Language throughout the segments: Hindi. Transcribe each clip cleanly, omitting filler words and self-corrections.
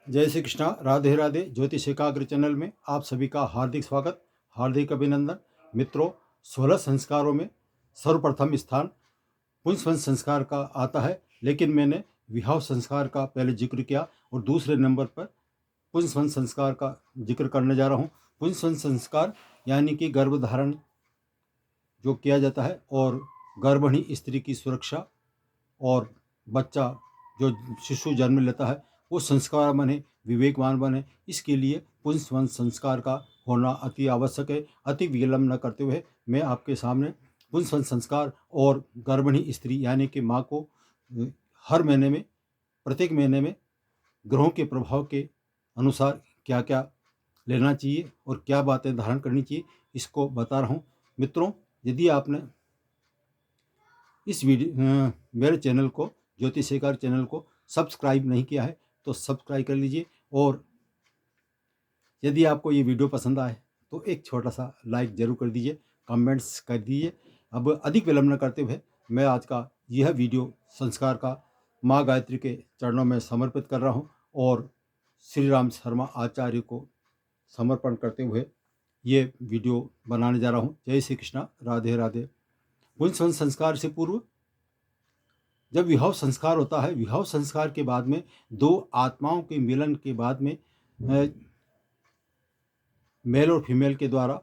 जय श्री कृष्णा, राधे राधे। ज्योतिष एकाग्र चैनल में आप सभी का हार्दिक स्वागत, हार्दिक अभिनंदन। मित्रों, 16 संस्कारों में सर्वप्रथम स्थान पुंसवन संस्कार का आता है, लेकिन मैंने विवाह संस्कार का पहले जिक्र किया और दूसरे नंबर पर पुंसवन संस्कार का जिक्र करने जा रहा हूँ। पुंसवन संस्कार यानी कि गर्भधारण जो किया जाता है और गर्भिणी स्त्री की सुरक्षा और बच्चा जो शिशु जन्म लेता है वो संस्कार बने, विवेकवान बने, इसके लिए पुंसवन संस्कार का होना अति आवश्यक है। अति विलंब न करते हुए मैं आपके सामने पुंसवन संस्कार और गर्भिणी स्त्री यानी कि माँ को हर महीने में, प्रत्येक महीने में ग्रहों के प्रभाव के अनुसार क्या क्या लेना चाहिए और क्या बातें धारण करनी चाहिए, इसको बता रहा हूँ। मित्रों, यदि आपने इस वीडियो मेरे चैनल को, ज्योतिष एकाग्र चैनल को सब्सक्राइब नहीं किया है तो सब्सक्राइब कर लीजिए, और यदि आपको ये वीडियो पसंद आए तो एक छोटा सा लाइक जरूर कर दीजिए, कमेंट्स कर दीजिए। अब अधिक विलंब न करते हुए मैं आज का यह वीडियो संस्कार का माँ गायत्री के चरणों में समर्पित कर रहा हूँ और श्री राम शर्मा आचार्य को समर्पण करते हुए ये वीडियो बनाने जा रहा हूँ। जय श्री कृष्णा, राधे राधे। पुंसवन संस्कार से पूर्व जब विवाह संस्कार होता है, विवाह संस्कार के बाद में दो आत्माओं के मिलन के बाद में मेल और फीमेल के द्वारा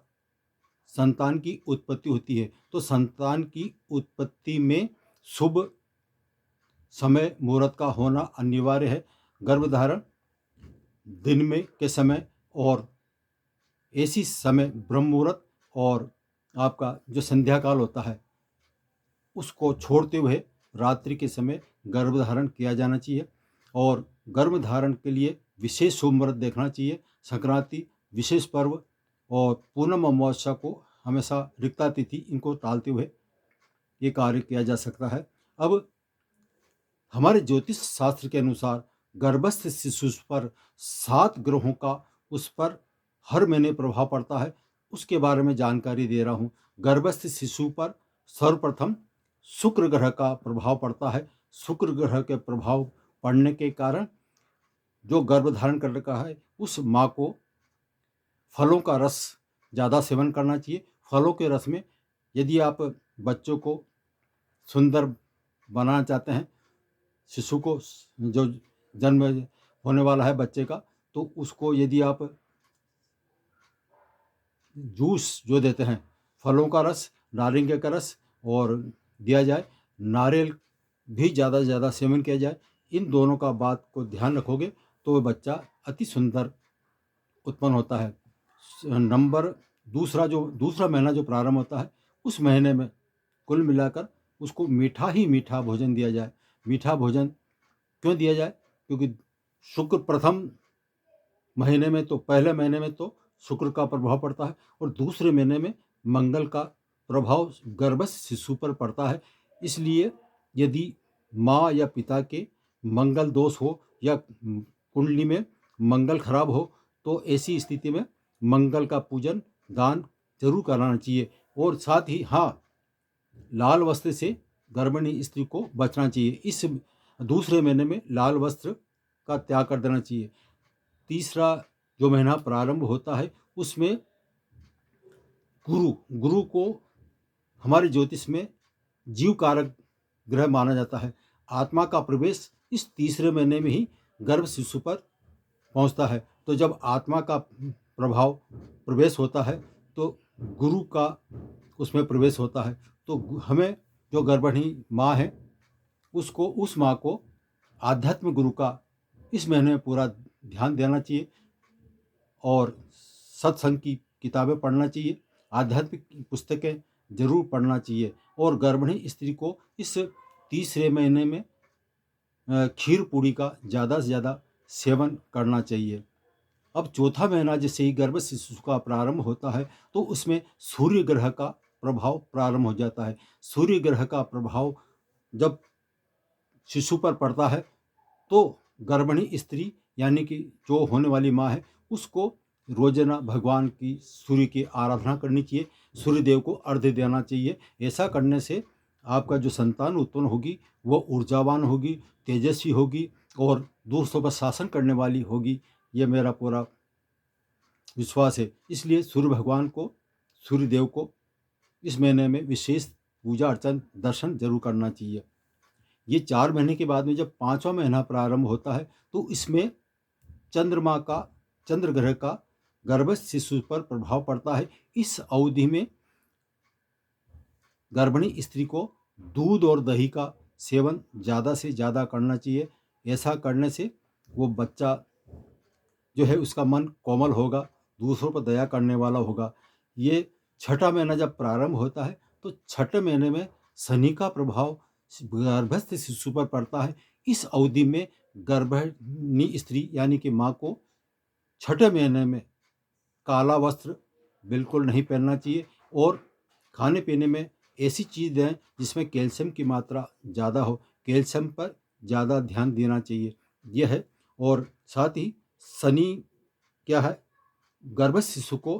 संतान की उत्पत्ति होती है। तो संतान की उत्पत्ति में शुभ समय मुहूर्त का होना अनिवार्य है। गर्भधारण दिन में के समय और ऐसी समय ब्रह्म मुहूर्त और आपका जो संध्या काल होता है उसको छोड़ते हुए रात्रि के समय गर्भधारण किया जाना चाहिए। और गर्भधारण के लिए विशेष शुभ मुहूर्त देखना चाहिए। संक्रांति, विशेष पर्व और पूर्णिमा अमावस्या को हमेशा रिक्ता तिथि इनको टालते हुए ये कार्य किया जा सकता है। अब हमारे ज्योतिष शास्त्र के अनुसार गर्भस्थ शिशु पर 7 ग्रहों का उस पर हर महीने प्रभाव पड़ता है, उसके बारे में जानकारी दे रहा हूँ। गर्भस्थ शिशु पर सर्वप्रथम शुक्र ग्रह का प्रभाव पड़ता है। शुक्र ग्रह के प्रभाव पड़ने के कारण जो गर्भधारण कर रखा है उस माँ को फलों का रस ज़्यादा सेवन करना चाहिए। फलों के रस में यदि आप बच्चों को सुंदर बनाना चाहते हैं, शिशु को जो जन्म होने वाला है बच्चे का, तो उसको यदि आप जूस जो देते हैं, फलों का रस, नारंगी का रस और दिया जाए, नारियल भी ज़्यादा से ज़्यादा सेवन किया जाए, इन दोनों का बात को ध्यान रखोगे तो वह बच्चा अति सुंदर उत्पन्न होता है। नंबर दूसरा महीना जो प्रारंभ होता है उस महीने में कुल मिलाकर उसको मीठा ही मीठा भोजन दिया जाए। मीठा भोजन क्यों दिया जाए? क्योंकि शुक्र प्रथम महीने में, तो पहले महीने में तो शुक्र का प्रभाव पड़ता है और दूसरे महीने में मंगल का प्रभाव गर्भस्थ शिशु पर पड़ता है। इसलिए यदि माँ या पिता के मंगल दोष हो या कुंडली में मंगल खराब हो तो ऐसी स्थिति में मंगल का पूजन, दान जरूर कराना चाहिए। और साथ ही हाँ, लाल वस्त्र से गर्भिणी स्त्री को बचना चाहिए। इस दूसरे महीने में लाल वस्त्र का त्याग कर देना चाहिए। तीसरा जो महीना प्रारंभ होता है उसमें गुरु को हमारे ज्योतिष में जीव कारक ग्रह माना जाता है। आत्मा का प्रवेश इस तीसरे महीने में ही गर्भ शिशु पर पहुंचता है। तो जब आत्मा का प्रवेश होता है तो गुरु का उसमें प्रवेश होता है। तो हमें जो गर्भिणी माँ है उसको, उस माँ को आध्यात्म गुरु का इस महीने में पूरा ध्यान देना चाहिए और सत्संग की किताबें पढ़ना चाहिए, आध्यात्मिक पुस्तकें जरूर पढ़ना चाहिए। और गर्भिणी स्त्री को इस तीसरे महीने में खीर पूड़ी का ज़्यादा से ज़्यादा सेवन करना चाहिए। अब चौथा महीना जैसे ही गर्भ शिशु का प्रारंभ होता है तो उसमें सूर्य ग्रह का प्रभाव प्रारंभ हो जाता है। सूर्य ग्रह का प्रभाव जब शिशु पर पड़ता है तो गर्भिणी स्त्री यानी कि जो होने वाली माँ है उसको रोजाना भगवान की, सूर्य की आराधना करनी चाहिए, सूर्य देव को अर्घ्य देना चाहिए। ऐसा करने से आपका जो संतान उत्पन्न होगी वो ऊर्जावान होगी, तेजस्वी होगी और दूसरों पर शासन करने वाली होगी, ये मेरा पूरा विश्वास है। इसलिए सूर्य भगवान को, सूर्य देव को इस महीने में विशेष पूजा अर्चन दर्शन जरूर करना चाहिए। ये 4 महीने के बाद में जब 5वां महीना प्रारंभ होता है तो इसमें चंद्रमा का, चंद्र ग्रह का गर्भस्थ शिशु पर प्रभाव पड़ता है। इस अवधि में गर्भिणी स्त्री को दूध और दही का सेवन ज़्यादा से ज़्यादा करना चाहिए। ऐसा करने से वो बच्चा जो है उसका मन कोमल होगा, दूसरों पर दया करने वाला होगा। ये छठा महीना जब प्रारंभ होता है तो छठे महीने में शनि का प्रभाव गर्भस्थ शिशु पर पड़ता है। इस अवधि में गर्भिणी स्त्री यानी कि माँ को छठे महीने में काला वस्त्र बिल्कुल नहीं पहनना चाहिए और खाने पीने में ऐसी चीज़ दें जिसमें कैल्शियम की मात्रा ज़्यादा हो। कैल्शियम पर ज़्यादा ध्यान देना चाहिए, यह है। और साथ ही शनि क्या है, गर्भस्थ शिशु को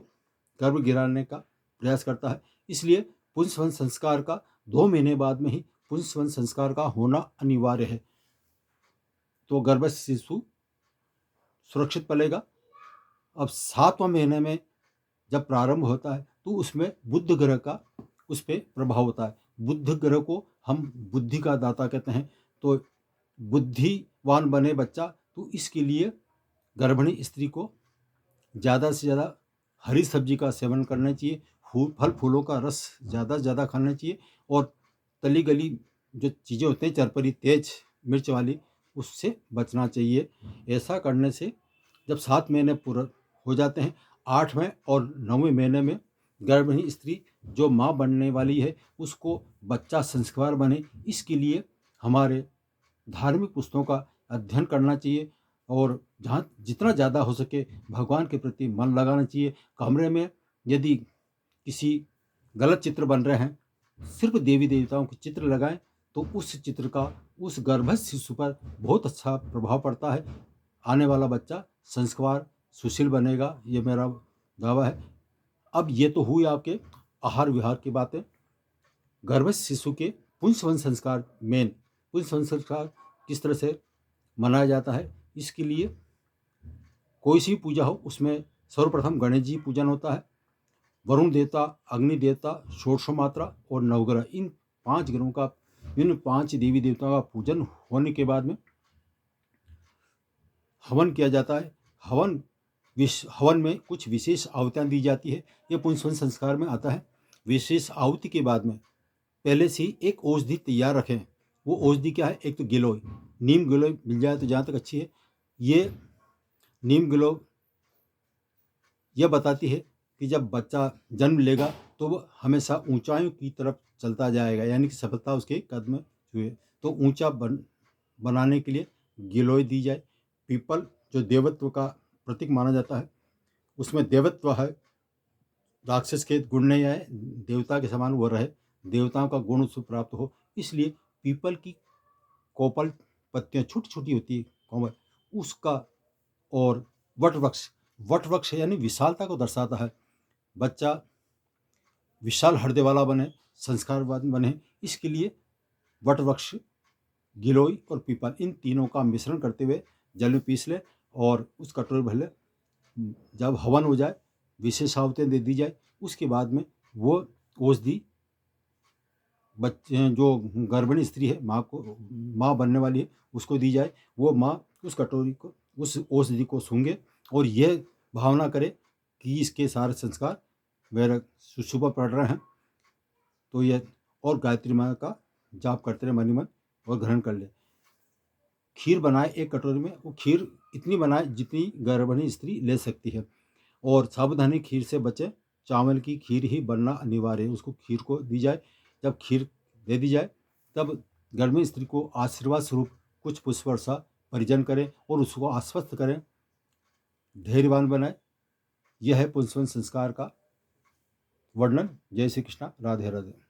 गर्भ गिराने का प्रयास करता है। इसलिए पुंसवन संस्कार का 2 महीने बाद में ही पुंसवन संस्कार का होना अनिवार्य है, तो गर्भस्थ शिशु सुरक्षित पलेगा। अब 7वां महीने में जब प्रारंभ होता है तो उसमें बुध ग्रह का उस पर प्रभाव होता है। बुध ग्रह को हम बुद्धि का दाता कहते हैं, तो बुद्धिवान बने बच्चा, तो इसके लिए गर्भिणी स्त्री को ज़्यादा से ज़्यादा हरी सब्जी का सेवन करना चाहिए, फल फूलों का रस ज़्यादा से ज़्यादा खाना चाहिए और तली गली जो चीज़ें होती हैं चरपरी तेज मिर्च वाली, उससे बचना चाहिए। ऐसा करने से जब 7 महीने पूरा हो जाते हैं, 8वें और 9वें महीने में गर्भिणी स्त्री जो माँ बनने वाली है उसको बच्चा संस्कार बने, इसके लिए हमारे धार्मिक पुस्तकों का अध्ययन करना चाहिए और जहाँ जितना ज़्यादा हो सके भगवान के प्रति मन लगाना चाहिए। कमरे में यदि किसी गलत चित्र बन रहे हैं, सिर्फ देवी देवताओं के चित्र लगाएं तो उस चित्र का उस गर्भस्थ शिशु पर बहुत अच्छा प्रभाव पड़ता है। आने वाला बच्चा संस्कार सुशील बनेगा, ये मेरा दावा है। अब ये तो हुई आपके आहार विहार की बातें। गर्भस्थ शिशु के पुंसवन संस्कार, मेन पुंसवन संस्कार किस तरह से मनाया जाता है, इसके लिए कोई सी पूजा हो उसमें सर्वप्रथम गणेश जी पूजन होता है, वरुण देवता, अग्नि देवता, षोडश मात्रा और नवग्रह, इन 5 ग्रहों का, इन 5 देवी देवताओं का पूजन होने के बाद में हवन किया जाता है। हवन में कुछ विशेष आहुतियाँ दी जाती है, ये पुंसवन संस्कार में आता है। विशेष आहुति के बाद में पहले से ही एक औषधि तैयार रखें। वो औषधि क्या है, एक तो गिलोय, नीम गिलोय मिल जाए तो जहाँ तक अच्छी है। ये नीम गिलोय यह बताती है कि जब बच्चा जन्म लेगा तो वो हमेशा ऊंचाइयों की तरफ चलता जाएगा, यानी कि सफलता उसके कदम में छुए। तो ऊंचा बनाने के लिए गिलोय दी जाए। पीपल जो देवत्व का प्रतीक माना जाता है, उसमें देवत्व है, राक्षस के गुण नहीं आए, देवता के समान वो रहे, देवताओं का गुण उसको प्राप्त हो, इसलिए पीपल की कोपल पत्तियाँ छोटी छोटी होती है कोमल, उसका। और वट वृक्ष यानी विशालता को दर्शाता है। बच्चा विशाल हृदय वाला बने, संस्कारवान बने, इसके लिए वट वृक्ष, गिलोय और पीपल, इन तीनों का मिश्रण करते हुए जल में पीस ले और उस कटोरे भर ले। जब हवन हो जाए, विशेष आहुतियाँ दे दी जाए, उसके बाद में वो औषधि बच्चे जो गर्भिणी स्त्री है, माँ बनने वाली है, उसको दी जाए। वो माँ उस कटोरी को, उस औषधि को सूंघे और यह भावना करे कि इसके सारे संस्कार मेरे शुभ पड़ रहे हैं, तो यह और गायत्री माँ का जाप करते रहे मन ही मन और ग्रहण कर ले। खीर बनाए एक कटोरी में, वो खीर इतनी बनाए जितनी गर्भिणी स्त्री ले सकती है और सावधानी खीर से बचे, चावल की खीर ही बनना अनिवार्य है। उसको खीर को दी जाए। जब खीर दे दी जाए तब गर्भिणी स्त्री को आशीर्वाद स्वरूप कुछ पुष्प वर्षा परिजन करें और उसको आश्वस्त करें, धैर्यवान बनाए। यह है पुंसवन संस्कार का वर्णन। जय श्री कृष्णा, राधे राधे।